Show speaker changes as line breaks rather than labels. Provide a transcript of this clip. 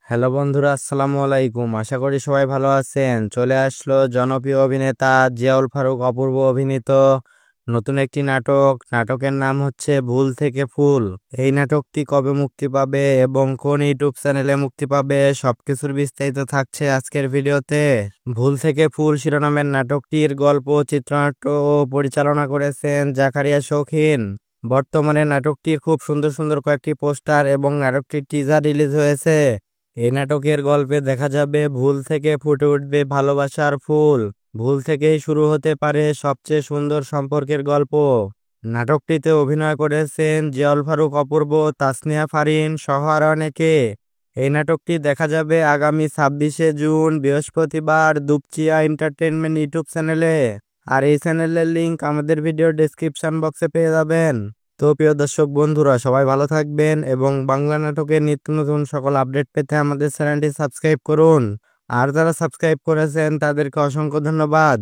Hello বন্ধুরা, আসসালামু আলাইকুম। আশা করি সবাই ভালো আছেন। চলে আসলো জনপ্রিয় অভিনেতা জিয়াউল ফারুক অপূর্ব অভিনীত নতুন একটি নাটকের নাম হচ্ছে ভুল থেকে ফুল। এই নাটকটি কবে মুক্তি পাবে এবং কোন ইউটিউব চ্যানেলে মুক্তি পাবে সবকিছুর বিস্তারিত থাকছে আজকের ভিডিওতে। ভুল থেকে ফুল শিরোনামের নাটকটির গল্প, চিত্রনাট্য ও পরিচালনা করেছেন জাকারিয়া শৌখিন। বর্তমানে নাটকটির খুব সুন্দর সুন্দর কয়েকটি পোস্টার এবং নাটকটির টিজার রিলিজ হয়েছে। এই নাটকের গল্পে দেখা যাবে ভুল থেকে ফুটে উঠবে ভালোবাসার ফুল। ভুল থেকেই শুরু হতে পারে সবচেয়ে সুন্দর সম্পর্কের গল্প। নাটকটিতে অভিনয় করেছেন জিয়াউল ফারুক অপূর্ব, তাসনিয়া ফারিন সহ আরো অনেকে। এই নাটকটি দেখা যাবে আগামী 26শে জুন বৃহস্পতিবার দুপচিয়া এন্টারটেনমেন্ট ইউটিউব চ্যানেলে। আর এই চ্যানেলের লিংক আমাদের ভিডিও ডেসক্রিপশন বক্সে পেয়ে যাবেন। তো প্রিয় দর্শক বন্ধুরা, সবাই ভালো থাকবেন এবং বাংলা নাটকের নিত্য নতুন সকল আপডেট পেতে আমাদের চ্যানেলটি সাবস্ক্রাইব করুন। আর যারা সাবস্ক্রাইব করেছেন তাদেরকে অসংখ্য ধন্যবাদ।